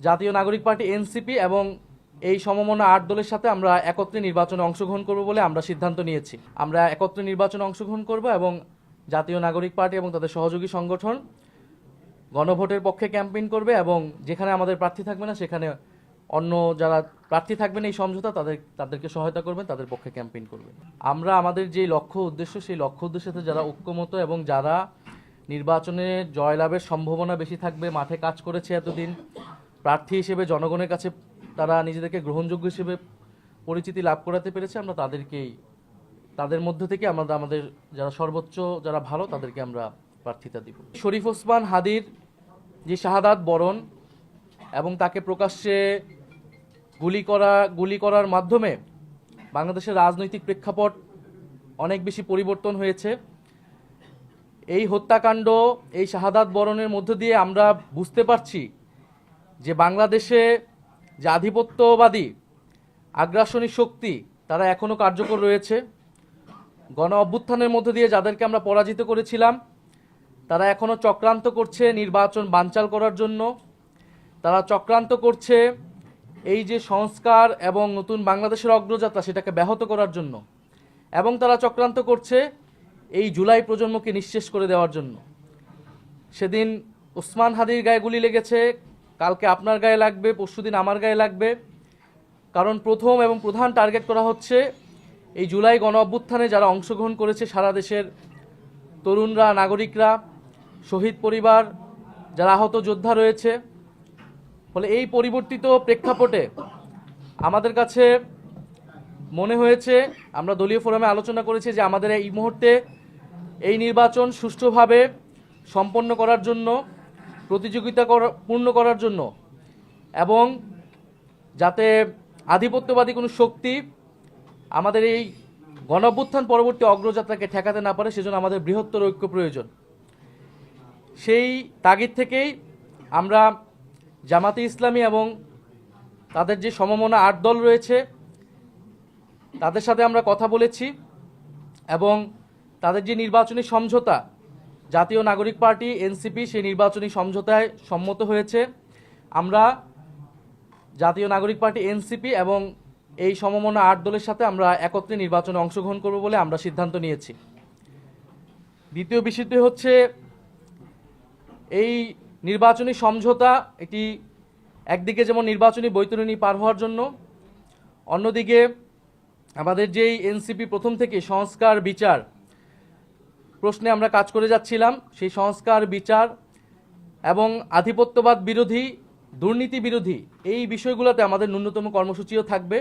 জাতীয় নাগরিক party NCP এবং এই সমমনা ৮ দলের সাথে আমরা একত্রে নির্বাচনে অংশগ্রহণ করব বলে আমরা সিদ্ধান্ত নিয়েছি। আমরা একত্রে নির্বাচনে অংশগ্রহণ করব এবং জাতীয় নাগরিক পার্টি এবং তাদের সহযোগী সংগঠন গণভোটের পক্ষে ক্যাম্পেইন করবে এবং যেখানে আমাদের প্রার্থী থাকবে না সেখানে অন্য যারা প্রার্থী থাকবেন এই সমঝোতা তাদেরকে সহায়তা করবেন, তাদের পক্ষে ক্যাম্পেইন করবেন। আমরা আমাদের যে লক্ষ্য উদ্দেশ্য সেই লক্ষ্য উদ্দেশ্যে যারা ঐক্যমত এবং যারা নির্বাচনে জয়লাভের সম্ভাবনা বেশি থাকবে, মাঠে কাজ করেছে এতদিন, প্রার্থী হিসেবে জনগণের কাছে তারা নিজেদেরকে গ্রহণযোগ্য হিসেবে পরিচিতি লাভ করাতে পেরেছে, আমরা তাদের মধ্য থেকে আমাদের যারা সর্বোচ্চ যারা ভালো তাদেরকে আমরা প্রার্থিতা দিব। শরীফ ওসমান হাদির যে শাহাদাত বরণ এবং তাকে প্রকাশ্যে গুলি করার মাধ্যমে বাংলাদেশের রাজনৈতিক প্রেক্ষাপট অনেক বেশি পরিবর্তন হয়েছে। এই হত্যাকাণ্ড, এই শাহাদাত বরণের মধ্য দিয়ে আমরা বুঝতে পারছি যে বাংলাদেশে যে আধিপত্যবাদী আগ্রাসনী শক্তি তারা এখনও কার্যকর রয়েছে। গণ অভ্যুত্থানের মধ্য দিয়ে যাদেরকে আমরা পরাজিত করেছিলাম তারা এখনও চক্রান্ত করছে নির্বাচন বানচাল করার জন্য। তারা চক্রান্ত করছে এই যে সংস্কার এবং নতুন বাংলাদেশের অগ্রযাত্রা সেটাকে ব্যাহত করার জন্য, এবং তারা চক্রান্ত করছে এই জুলাই প্রজন্মকে নিঃশেষ করে দেওয়ার জন্য। সেদিন ওসমান হাদির গায়ে গুলি লেগেছে, কালকে আপনার গায়ে লাগবে, পরশুদিন আমার গায়ে লাগবে। কারণ প্রথম এবং প্রধান টার্গেট করা হচ্ছে এই জুলাই গণ অভ্যুত্থানে যারা অংশগ্রহণ করেছে সারা দেশের তরুণরা, নাগরিকরা, শহীদ পরিবার, যারা আহত যোদ্ধা রয়েছে। ফলে এই পরিবর্তিত প্রেক্ষাপটে আমাদের কাছে মনে হয়েছে, আমরা দলীয় ফোরামে আলোচনা করেছি যে আমাদের এই মুহূর্তে এই নির্বাচন সুষ্ঠুভাবে সম্পন্ন করার জন্য, পূর্ণ করার জন্য এবং যাতে আধিপত্যবাদী কোনো শক্তি আমাদের এই গণঅভ্যুত্থান পরবর্তী অগ্রযাত্রাকে ঠেকাতে না পারে, সেজন্য আমাদের বৃহত্তর ঐক্য প্রয়োজন। সেই তাগিদ থেকেই আমরা জামাতে ইসলামী এবং তাদের যে সমমনা ৮ দল রয়েছে তাদের সাথে আমরা কথা বলেছি এবং তাদের যে নির্বাচনী সমঝোতা জাতীয় নাগরিক পার্টি এনসিপি সেই নির্বাচনী সমঝোতায় সম্মত হয়েছে। আমরা জাতীয় নাগরিক পার্টি এনসিপি এবং এই সমমনা ৮ দলের সাথে আমরা একত্রে নির্বাচনে অংশগ্রহণ করব বলে আমরা সিদ্ধান্ত নিয়েছি। দ্বিতীয় বিষয়টি হচ্ছে এই নির্বাচনী সমঝোতা এটি একদিকে যেমন নির্বাচনী বৈতরণী পার হওয়ার জন্য, অন্যদিকে আমাদের যেই এনসিপি প্রথম থেকে সংস্কার বিচার প্রশ্নে আমরা কাজ করে যাচ্ছিলাম, সেই সংস্কার বিচার এবং আধিপত্যবাদ বিরোধী, দুর্নীতি বিরোধী এই বিষয়গুলোতে আমাদের ন্যূনতম কর্মসূচিও থাকবে।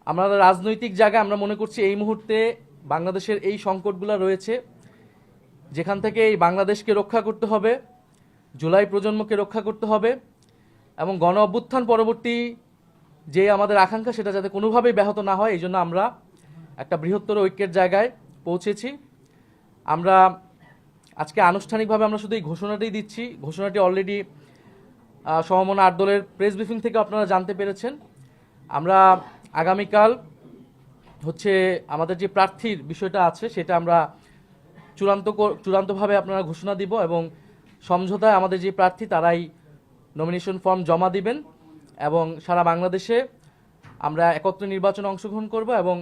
আমাদের রাজনৈতিক জায়গায় আমরা মনে করছি এই মুহূর্তে বাংলাদেশের এই সংকটগুলো রয়েছে, যেখান থেকে এই বাংলাদেশকে রক্ষা করতে হবে, জুলাই প্রজন্মকে রক্ষা করতে হবে এবং গণ অভ্যুত্থান পরবর্তী যে আমাদের আকাঙ্ক্ষা সেটা যাতে কোনোভাবেই ব্যাহত না হয়, এই জন্য আমরা একটা বৃহত্তর ঐক্যের জায়গায় পৌঁছেছি। আমরা আজকে আনুষ্ঠানিকভাবে আমরা শুধু এই ঘোষণাটাই দিচ্ছি। ঘোষণাটি অলরেডি সমমনা ৮ দলের প্রেস ব্রিফিং থেকে আপনারা জানতে পেরেছেন। আমরা আগামীকাল হচ্ছে আমাদের যে প্রার্থীর বিষয়টা আছে সেটা আমরা চূড়ান্তভাবে আপনারা ঘোষণা দিব এবং সমঝোতায় আমাদের যে প্রার্থী তারাই নমিনেশন ফর্ম জমা দিবেন এবং সারা বাংলাদেশে আমরা একত্রে নির্বাচনে অংশগ্রহণ করব এবং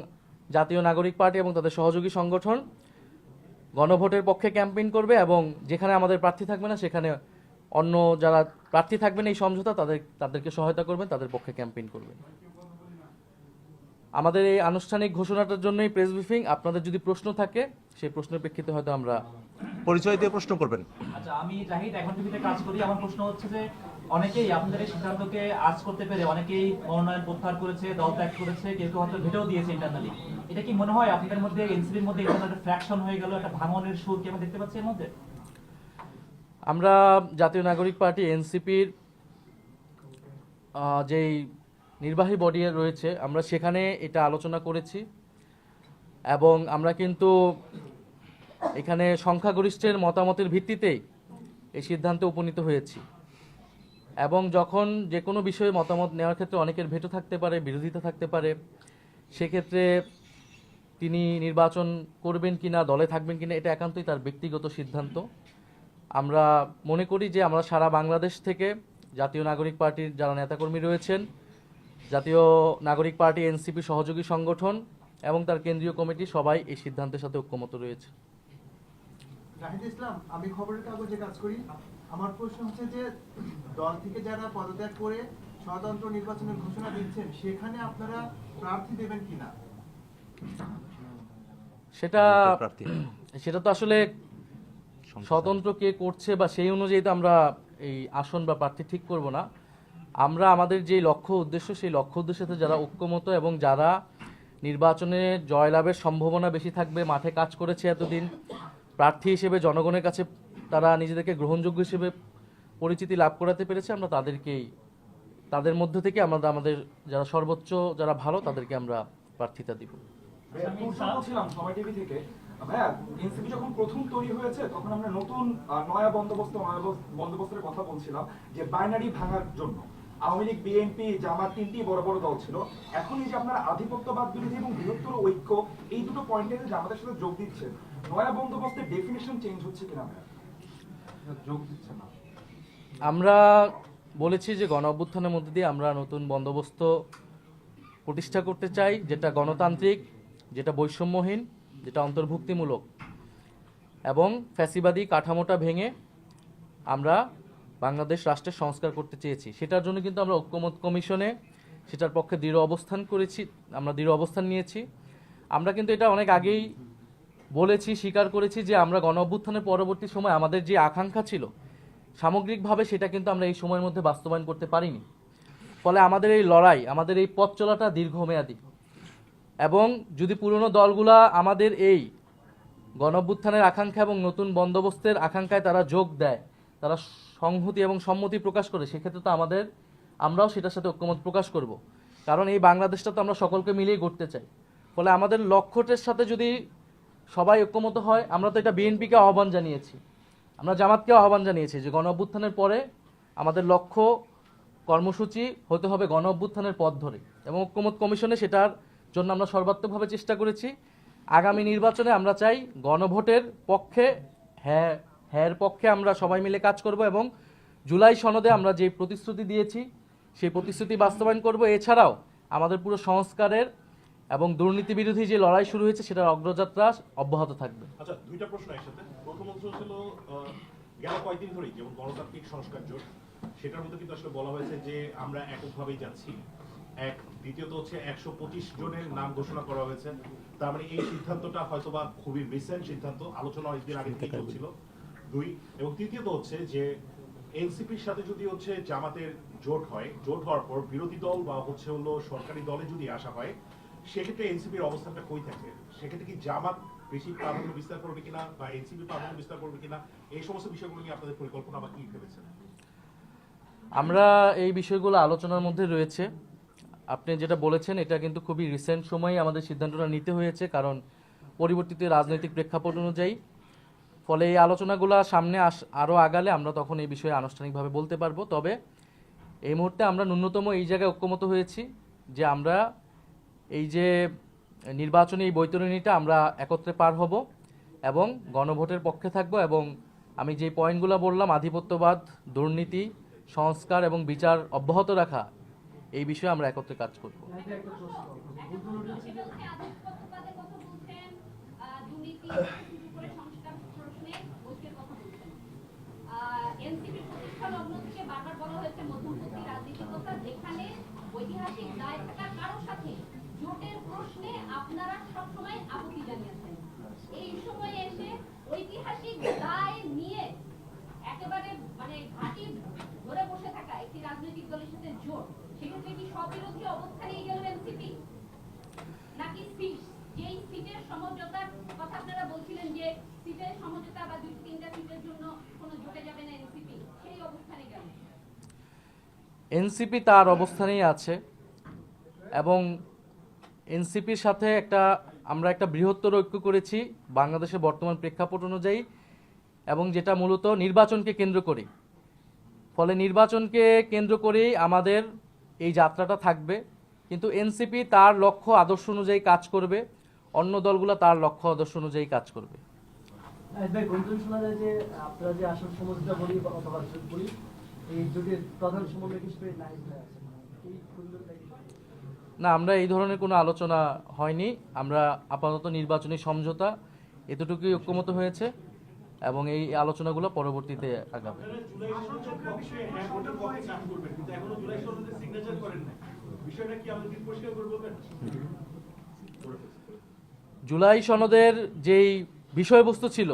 জাতীয় নাগরিক পার্টি এবং তাদের সহযোগী সংগঠন গণভোটের পক্ষে ক্যাম্পেইন করবে এবং যেখানে আমাদের প্রার্থী থাকবে না সেখানে অন্য যারা প্রার্থী থাকবেন এই সমঝোতা তাদেরকে সহায়তা করবেন, তাদের পক্ষে ক্যাম্পেইন করবেন। আমাদের এই আনুষ্ঠানিক ঘোষণাটার জন্যই প্রেস ব্রিফিং। আপনাদের যদি প্রশ্ন থাকে সেই প্রশ্নের প্রেক্ষিতে হয়তো আমরা পরিচয় দিয়ে প্রশ্ন করবেন। আচ্ছা, আমি জাহিদ এখন টিভিতে কাজ করি। আমার প্রশ্ন হচ্ছে যে অনেকেই আপনাদের এই সিদ্ধান্তকে আজ করতে পেরে অনেকেই মনোনয়ন প্রত্যাহার করেছে, দল ত্যাগ করেছে, কেউ কেউ হয়তো ভেটেও দিয়েছে ইন্টারনালি। এটা কি মনে হয় আপনাদের মধ্যে এনসিপির মধ্যে একটা ফ্র্যাকশন হয়ে গেল, একটা ভাঙনের সুর কি আমরা দেখতে পাচ্ছি এর মধ্যে? আমরা জাতীয় নাগরিক পার্টি এনসিপির যেই নির্বাহী বডি রয়েছে আমরা সেখানে এটা আলোচনা করেছি এবং আমরা কিন্তু এখানে সংখ্যাগরিষ্ঠের মতামতের ভিত্তিতেই এই সিদ্ধান্তে উপনীত হয়েছি এবং যখন যে কোনো বিষয়ে মতামত নেওয়ার ক্ষেত্রে অনেকের ভেটো থাকতে পারে, বিরোধিতা থাকতে পারে, সেক্ষেত্রে তিনি নির্বাচন করবেন কিনা, দলে থাকবেন কিনা এটা একান্তই তার ব্যক্তিগত সিদ্ধান্ত। আমরা মনে করি যে আমরা সারা বাংলাদেশ থেকে জাতীয় নাগরিক পার্টির যারা নেতাকর্মী রয়েছেন, জাতীয় নাগরিক পার্টি, এনসিপি সহযোগী সংগঠন এবং তার কেন্দ্রীয় কমিটি সবাই এই সিদ্ধান্তের সাথে ঐক্যমত রয়েছে। জাহিদ ইসলাম, আমি খবরের কাগজে কাজ করি। আমার প্রশ্ন হচ্ছে যে দল থেকে যারা পদত্যাগ করে স্বতন্ত্র নির্বাচনের ঘোষণা দিচ্ছেন, সেখানে আপনারা প্রার্থী দেবেন কিনা? সেটা তো আসলে স্বতন্ত্র কে করছে বা সেই অনুযায়ী তো আমরা এই আসন বা প্রার্থী ঠিক করব না। আমরা আমাদের যে লক্ষ্য উদ্দেশ্য, সেই লক্ষ্য উদ্দেশ্যে যারা ঐক্যমত এবং যারা নির্বাচনে জয়লাভের সম্ভাবনা বেশি থাকবে, মাঠে কাজ করেছে এতদিন, প্রার্থী হিসেবে জনগণের কাছে তারা নিজেদেরকে গ্রহণযোগ্য হিসেবে পরিচিতি লাভ করাতে পেরেছে, আমরা তাদের মধ্যে থেকে আমাদের যারা সর্বোচ্চ, যারা ভালো, তাদেরকে আমরা প্রার্থিতা দিব। ছিলাম সময় টিভি থেকে। ভাইয়া, এনসিপি যখন প্রথম তৈরি হয়েছে তখন আমরা নতুন নয়া বন্দোবস্তের কথা বলছিলাম যে বাইনারি ভাঙার জন্য। আওয়ামী লীগ, বিএনপি, জামাত তিনটি বড় বড় দল ছিল। এখন এই যে আপনারা আধিপত্যবাদ বিরোধী এবং বৃহত্তর ঐক্য, এই দুটো পয়েন্টে যে আমাদের সাথে যোগ দিচ্ছেন, নয়া বন্দোবস্তের ডেফিনিশন চেঞ্জ হচ্ছে কিনা ভাইয়া? যোগ দিচ্ছে না। আমরা বলেছি যে গণ অভ্যুত্থানের মধ্যে দিয়ে আমরা নতুন বন্দোবস্ত প্রতিষ্ঠা করতে চাই, যেটা গণতান্ত্রিক, যেটা বৈষম্যহীন, যেটা অন্তর্ভুক্তিমূলক এবং ফ্যাসিবাদী কাঠামোটা ভেঙে আমরা বাংলাদেশ রাষ্ট্রের সংস্কার করতে চেয়েছি। সেটার জন্য কিন্তু আমরা ঐক্যমত কমিশনে সেটার পক্ষে দৃঢ় অবস্থান নিয়েছি। আমরা কিন্তু এটা অনেক আগেই বলেছি, স্বীকার করেছি যে আমরা গণ অভ্যুত্থানের পরবর্তী সময় আমাদের যে আকাঙ্ক্ষা ছিল সামগ্রিকভাবে, সেটা কিন্তু আমরা এই সময়ের মধ্যে বাস্তবায়ন করতে পারিনি। ফলে আমাদের এই লড়াই, আমাদের এই পথ চলাটা দীর্ঘমেয়াদী এবং যদি পুরনো দলগুলা আমাদের এই গণ অভ্যুত্থানের আকাঙ্ক্ষা এবং নতুন বন্দোবস্তের আকাঙ্ক্ষায় তারা যোগ দেয়, তারা সংহতি এবং সম্মতি প্রকাশ করে, সেক্ষেত্রে তো আমরাও সেটার সাথে ঐক্যমত প্রকাশ করব। কারণ এই বাংলাদেশটা তো আমরা সকলকে মিলিয়ে গড়তে চাই। ফলে আমাদের লক্ষ্যটার সাথে যদি সবাই ঐক্যমত হয়, আমরা তো এটা বিএনপিকে আহ্বান জানিয়েছি, আমরা জামাতকেও আহ্বান জানিয়েছি যে গণ অভ্যুত্থানের পরে আমাদের লক্ষ্য কর্মসূচি হতে হবে গণ অভ্যুত্থানের পথ ধরে, এবং ঐক্যমত কমিশনে সেটার জন্য আমরা সর্বাত্মকভাবে চেষ্টা করেছি। আগামী নির্বাচনে আমরা চাই গণভোটের পক্ষে, হ্যাঁ পক্ষে আমরা সবাই মিলে কাজ করব এবং জুলাই সনদে আমরা যে প্রতিশ্রুতি দিয়েছি সেই প্রতিশ্রুতি বাস্তবায়ন করব। এছাড়াও আমাদের পুরো সংস্কারের এবং দুর্নীতি বিরোধী যে লড়াই শুরু হয়েছে সেটার অগ্রযাত্রা অব্যাহত থাকবে। আচ্ছা, দুইটা প্রশ্ন একসাথে। প্রথমত ছিল গেল কয়েকদিন ধরেই যেমন গণতান্ত্রিক সংস্কার জোট, সেটার মধ্যে কিন্তু আসলে বলা হয়েছে যে আমরা এককভাবেই যাচ্ছি। দ্বিতীয়ত হচ্ছে 125 জনের নাম ঘোষণা করা হয়েছে। তার মানে এই সিদ্ধান্তটা হয়তোবা খুবই রিসেন্ট সিদ্ধান্ত, আলোচনা অনেকদিন আগে থেকে চলছিল। এবং তৃতীয়ত হচ্ছে যে এনসিপির সাথে যদি হচ্ছে জামাতের জোট হয়, জোট হওয়ার পর বিরোধী দল বা সরকারি দলে যদি আসা হয়, সেক্ষেত্রে এনসিপির অবস্থানটা কই থাকে? সেক্ষেত্রে কি জামাত বেশি প্রাধান্য বিস্তার করবে কিনা বা এনসিপি প্রাধান্য বিস্তার করবে কিনা, এই সমস্ত বিষয়গুলো নিয়ে আপনাদের পরিকল্পনা বা কি ভেবেছেন? আমরা এই বিষয়গুলো আলোচনার মধ্যে রয়েছে। আপনি যেটা বলেছেন এটা কিন্তু খুবই রিসেন্ট সময়ে আমাদের সিদ্ধান্তটা নিতে হয়েছে, কারণ পরিবর্তিত রাজনৈতিক প্রেক্ষাপট অনুযায়ী। ফলে এই আলোচনাগুলো সামনে আরও আগালে আমরা তখন এই বিষয়ে আনুষ্ঠানিকভাবে বলতে পারবো। তবে এই মুহূর্তে আমরা ন্যূনতম এই জায়গায় ঐক্যমত হয়েছি যে আমরা এই যে নির্বাচনী এই বৈতরণীটা আমরা একত্রে পার হব এবং গণভোটের পক্ষে থাকব, এবং আমি যে পয়েন্টগুলো বললাম, আধিপত্যবাদ, দুর্নীতি, সংস্কার এবং বিচার অব্যাহত রাখা, এই বিষয়ে আমরা একত্রে কাজ করব। এনসিপি প্রতিষ্ঠা লগ্ন থেকে বারবার বলা হয়েছে মধ্যমপন্থী রাজনীতি কথা, যেখানে ঐতিহাসিক দায় থাকা কারোর সাথে জোটের প্রশ্নে আপনারা সবসময় আপত্তি জানিয়েছেন। এই সময়ে এসে ঐতিহাসিক দায় নিয়ে একেবারে ঘাঁটি ধরে বসে থাকা একটি রাজনৈতিক দলের সাথে জোট, সেক্ষেত্রে কি স্ববিরোধী অবস্থানেই গেল এনসিপি, নাকি যেই সিটের সমঝোতার কথা আপনারা বলছিলেন যে সিটের সমঝোতা বা 2-3টা সিটের জন্য কোনো জোটে যাবে না এনসিপি, সেই অবস্থানে গেল? এনসিপি তার অবস্থানেই আছে এবং এনসিপির সাথে আমরা একটা বৃহত্তর ঐক্য করেছি বাংলাদেশের বর্তমান প্রেক্ষাপট অনুযায়ী, এবং যেটা মূলত নির্বাচনকে কেন্দ্র করে। ফলে নির্বাচনকে কেন্দ্র করেই আমাদের এই যাত্রাটা থাকবে, কিন্তু এনসিপি তার লক্ষ্য আদর্শ অনুযায়ী কাজ করবে, অন্য দলগুলো তার লক্ষ্য আদর্শ অনুযায়ী কাজ করবে। ভাই গুঞ্জন শোনা যায় যে আপনারা যে আসল সমঝোতা বলি বা অথবা জোট বলি এই জোটের প্রধান সমন্বয়ক হিসেবে নাহিদ ভাই আছেন, এই গুঞ্জনটা কি? না, আমরা এই ধরনের কোনো আলোচনা হয়নি। আমরা আপাতত নির্বাচনী সমঝোতা এতটুকুই ঐক্যমত হয়েছে এবং এই আলোচনাগুলো পরবর্তীতে আগাবে। জুলাই সনদের পক্ষে হ্যাঁ ভোটের পক্ষে কাজ করবেন, কিন্তু এখনো জুলাই সনদে সিগনেচার করেন না। বিষয়টা কি আমাদের কি পরিষ্কার করে বলবেন? জুলাই সনদের যেই বিষয়বস্তু ছিল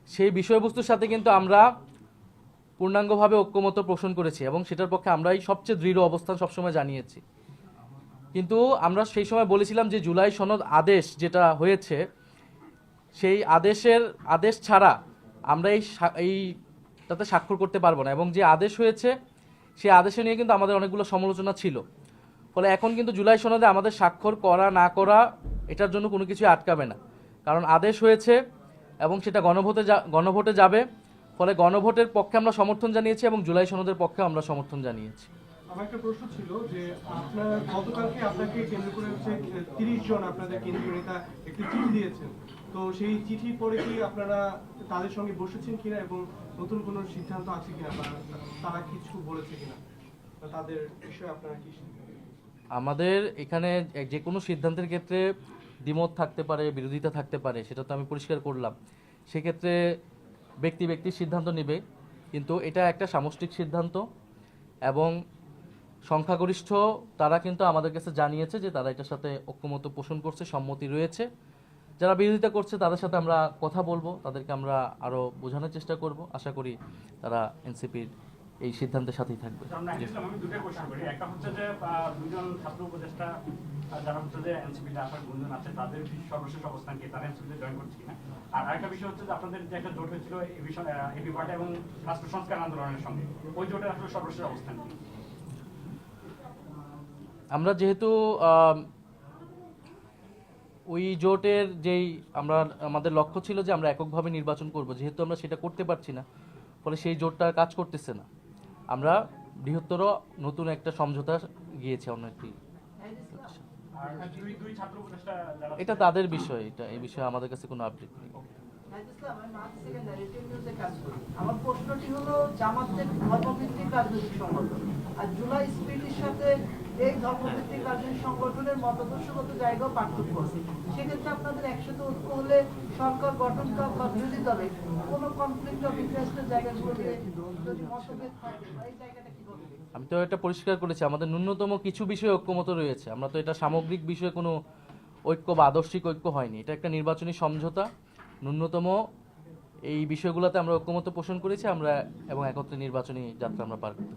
সেই বিষয়বস্তুর সাথে কিন্তু আমরা পূর্ণাঙ্গভাবে ঐক্যমত পোষণ করেছি এবং সেটার পক্ষে আমরাই সবচেয়ে দৃঢ় অবস্থান সবসময় জানিয়েছি। কিন্তু আমরা সেই সময় বলেছিলাম যে জুলাই সনদ আদেশ যেটা হয়েছে সেই আদেশ ছাড়া আমরা এইটাতে স্বাক্ষর করতে পারবো না, এবং যে আদেশ হয়েছে সেই আদেশে নিয়ে কিন্তু আমাদের অনেকগুলো সমালোচনা ছিল। ফলে এখন কিন্তু জুলাই সনদে আমাদের স্বাক্ষর করা না করা এটার জন্য কোনো কিছুই আটকাবে না, কারণ আদেশ হয়েছে এবং সেটা গণভোটে যাবে। ফলে গণভোটের পক্ষে আমরা সমর্থন জানিয়েছি এবং জুলাই সনদের পক্ষে আমরা সমর্থন জানিয়েছি। আমার একটা প্রশ্ন ছিল যে আপনার গতকালকে আপনাকে কেন্দ্র করে হচ্ছে 30 জন আপনাদের কেন্দ্রীয় নেতা একটি চিঠি দিয়েছেন, তো সেই চিঠি পড়ে কি আপনারা তাদের সঙ্গে বসেছেন কিনা এবং নতুন কোনো সিদ্ধান্ত আছে কিনা বা তারা কিছু বলেছে কিনা বা তাদের বিষয়ে আপনারা কি? আমাদের এখানে যে কোনো সিদ্ধান্তের ক্ষেত্রে দ্বিমত থাকতে পারে, বিরোধিতা থাকতে পারে, সেটা তো আমি পরিষ্কার করলাম। সেক্ষেত্রে ব্যক্তি সিদ্ধান্ত নেবে, কিন্তু এটা একটা সামষ্টিক সিদ্ধান্ত এবং সংখ্যাগরিষ্ঠ তারা কিন্তু আমাদের কাছে জানিয়েছে যে তারা এটার সাথে ঐক্যমত পোষণ করছে, সম্মতি রয়েছে। যারা বিরোধিতা করছে তাদের সাথে আমরা কথা বলবো, তাদেরকে আমরা আরও বোঝানোর চেষ্টা করব। আশা করি তারা এনসিপির এই সিদ্ধান্তের সাথেই থাকবে। আমি দুটো কোশ্চেন করি। একটা হচ্ছে যে দুজন ছাত্র উপদেষ্টা যারা হচ্ছে যে এনসিপিতে আসার গুঞ্জন আছে তাদের সর্বশেষ অবস্থান কি, তারা এনসিপিতে জয়েন করছে কিনা। আর আরেকটা বিষয় হচ্ছে যে আপনাদের যে একটা জোট হয়েছিল এবি পার্টি এবং রাষ্ট্র সংস্কার আন্দোলনের সঙ্গে, ওই জোটের আসলে সর্বশেষ অবস্থান কি? আমরা যেহেতু ওই জোটের আমাদের লক্ষ্য ছিল যে আমরা এককভাবে নির্বাচন করব, যেহেতু আমরা সেটা করতে পারছি না, ফলে সেই জোটটা কাজ করতেছে না। আমরা বৃহত্তর নতুন একটা সমঝোতা গিয়েছি অন্য একটি। আর দুই ছাত্র উপদেষ্টা যারা এটা তাদের বিষয়, এই বিষয়ে আমাদের কাছে কোনো আপডেট নেই। নাহিদ ইসলাম, আমি মার্চ সেকেন্ডারি নিউজে কাজ করি। আমার প্রশ্নটি হলো জামাতের ধর্মভিত্তিক রাজনৈতিক সংগঠন আর জুলাই স্পিরিটের সাথে এই ধর্মভিত্তিক রাজনৈতিক সংগঠনের মতাদর্শগত জায়গাও পার্থক্য আছে। সেক্ষেত্রে আপনাদের একসাথে ঐক্য হলে সরকার গঠন বা বিরোধী দলে কোনো কনফ্লিক্ট অফ ইন্টারেস্টের জায়গাগুলোতে যদি মতভেদ থাকে এই জায়গাটা কিভাবে? আমি তো এটা পরিষ্কার করেছি, আমাদের ন্যূনতম কিছু বিষয়ে ঐক্যমত রয়েছে। আমরা তো এটা সামগ্রিক বিষয়ে কোনো ঐক্য বা আদর্শিক ঐক্য হয়নি, এটা একটা নির্বাচনী সমঝোতা। ন্যূনতম এই বিষয়গুলোতে আমরা ঐক্যমত পোষণ করেছি আমরা এবং একত্রে নির্বাচনী যাত্রা আমরা পার করতে